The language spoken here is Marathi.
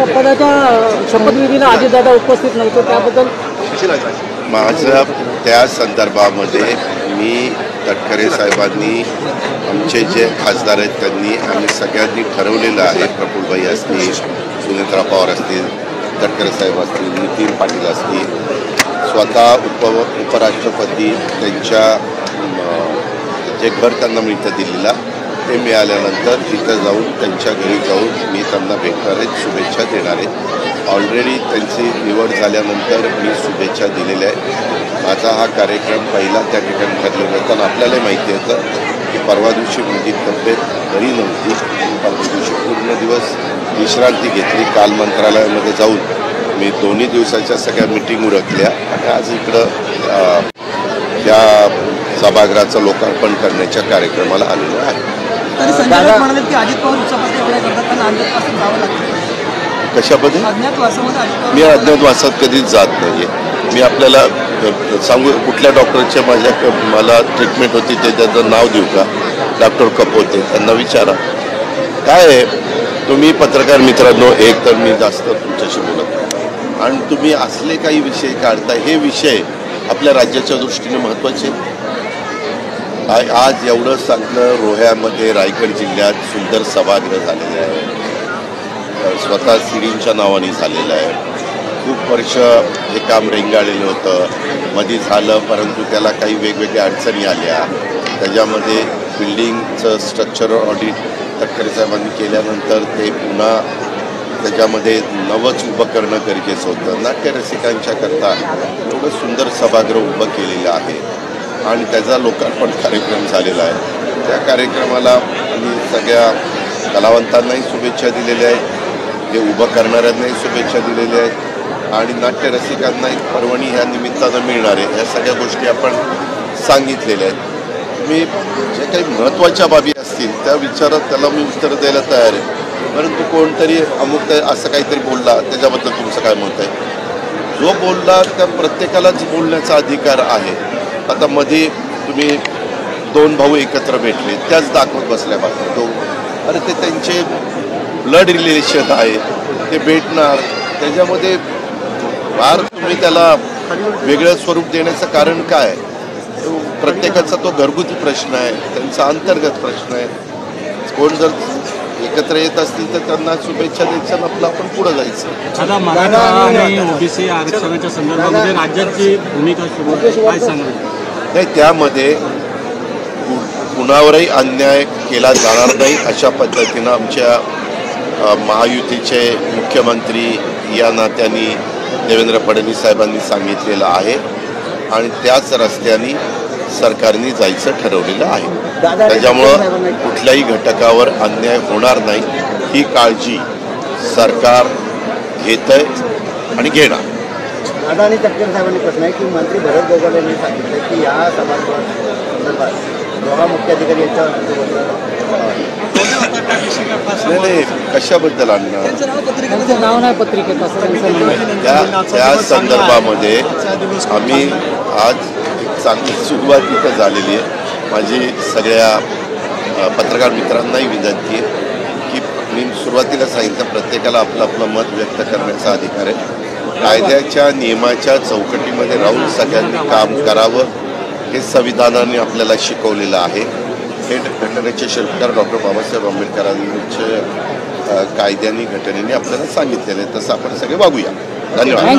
पदाच्या शपथविधीला अजितदादा उपस्थित नव्हते, त्याबद्दल माझं त्या संदर्भामध्ये मी तटकरे साहेबांनी आमचे जे खासदार आहेत त्यांनी आम्ही सगळ्यांनी ठरवलेलं आहे. प्रफुल्लभाई असतील, सुनेत्रा पवार असतील, तटकरे साहेब असतील, नितीन पाटील असतील, स्वतः उपराष्ट्रपती त्यांच्या जे घर त्यांना मिळतं दिल्लीला, ते मिळाल्यानंतर तिथं जाऊन त्यांच्या घरी जाऊन मी त्यांना भेटणार आहेत, शुभेच्छा देणार आहेत. ऑलरेडी त्यांची निवड झाल्यानंतर मी शुभेच्छा दिलेल्या आहेत. माझा हा कार्यक्रम पहिला त्या ठिकाणी ठरलेला होता. आपल्यालाही माहिती होतं की परवा दिवशी माझी तब्येत बरी नव्हती. परवा दिवशी पूर्ण दिवस विश्रांती घेतली. काल मंत्रालयामध्ये जाऊन मी 2 दिवसाच्या सगळ्या मिटिंग उरकल्या आणि आज इकडं त्या सभागृहाचं लोकार्पण करण्याच्या कार्यक्रमाला आलेलो आहे. कशामध्ये मी अज्ञातवासात कधीच जात नाही आहे. मी आपल्याला सांगू कुठल्या डॉक्टरच्या मला ट्रीटमेंट होती ते त्याचं नाव देऊ का? डॉक्टर कपोते, त्यांना विचारा. काय आहे, तुम्ही पत्रकार मित्रांनो, एक तर मी जास्त तुमच्याशी बोलत नाही आणि तुम्ही असले काही विषय काढता, हे विषय आपल्या राज्याच्या दृष्टीने महत्त्वाचे. आज एवढं सांगलं, रोह्यामध्ये रायगड जिल्ह्यात सुंदर सभागृह झालेले आहे. स्वतः सिरींच्या नावाने झालेलं आहे. खूप वर्ष हे काम रेंगाळलेलं होतं, मध्ये झालं, परंतु त्याला काही वेगवेगळ्या अडचणी आल्या. त्याच्यामध्ये बिल्डिंगचं स्ट्रक्चरल ऑडिट तटकरे साहेबांनी केल्यानंतर ते पुन्हा त्याच्यामध्ये नवंच उभं करणं गरजेचं होतं. नाट्यरसिकांच्या करता एवढं सुंदर सभागृह उभं केलेलं आहे आणि त्याचा लोकार्पण कार्यक्रम झालेला आहे. त्या कार्यक्रमाला आम्ही सगळ्या कलावंतांनाही शुभेच्छा दिलेल्या आहेत, जे उभं करणाऱ्यांनाही शुभेच्छा दिलेल्या आहेत आणि नाट्यरसिकांनाही पर्वणी ह्या निमित्तानं मिळणार आहे, ह्या सगळ्या गोष्टी आपण सांगितलेल्या आहेत. मी जे काही महत्त्वाच्या बाबी असतील त्या विचारात त्याला मी उत्तर द्यायला तयार आहे. परंतु कोणतरी अमुक असं काहीतरी बोलला, त्याच्याबद्दल तुमचं काय मत आहे? जो बोलला त्या प्रत्येकालाच बोलण्याचा अधिकार आहे. आता मध्ये तुम्ही 2 भाऊ एकत्र भेटले, त्याच दाखवत बसल्या बाबा. अरे ते त्यांचे ब्लड रिलेशन आहे, ते भेटणार. त्याच्यामध्ये फार तुम्ही त्याला वेगळं स्वरूप देण्याचं कारण काय? प्रत्येकाचा तो घरगुती प्रश्न आहे, त्यांचा अंतर्गत प्रश्न आहे. कोण जर एकत्र येत असतील तर त्यांना शुभेच्छा द्यायच्या, आपलं आपण पुढे जायचं. आता मराठा आणि ओबीसी आरक्षणाच्या संदर्भामध्ये राज्याची भूमिका काय सांगणार? नाही, त्यामध्ये कुणावरही अन्याय केला जाणार नाही अशा पद्धतीनं आमच्या महायुतीचे मुख्यमंत्री या नात्याने देवेंद्र फडणवीस साहेबांनी सांगितलेलं आहे आणि त्याच रस्त्याने सरकारने जायचं ठरवलेलं आहे. त्याच्यामुळं कुठल्याही घटकावर अन्याय होणार नाही ही काळजी सरकार घेतंय आणि घेणार. दादा आणि तटकरे साहेबांनी प्रश्न आहे की मंत्री भरत गोगावले यांनी सांगितलं की या सभागृहासंदर्भात दोघा मुख्याधिकारी नाही, कशाबद्दल आणणार? नाव नाही पत्रिकेत त्या संदर्भामध्ये आम्ही आज चांगली सुरुवात इथं झालेली आहे. माझी सगळ्या पत्रकार मित्रांनाही विनंती आहे की मी सुरुवातीला सांगितलं, प्रत्येकाला आपलं आपलं मत व्यक्त करण्याचा अधिकार आहे. कायद्याच्या नियमाच्या चौकटीमध्ये राहून सगळ्यांनी काम करावं हे संविधानाने आपल्याला शिकवलेलं आहे. हे घटनेचे शिल्पकार डॉक्टर बाबासाहेब आंबेडकरांच्या कायद्याने घटनेने आपल्याला सांगितलेलं आहे. तसं आपण सगळे वागूया. धन्यवाद.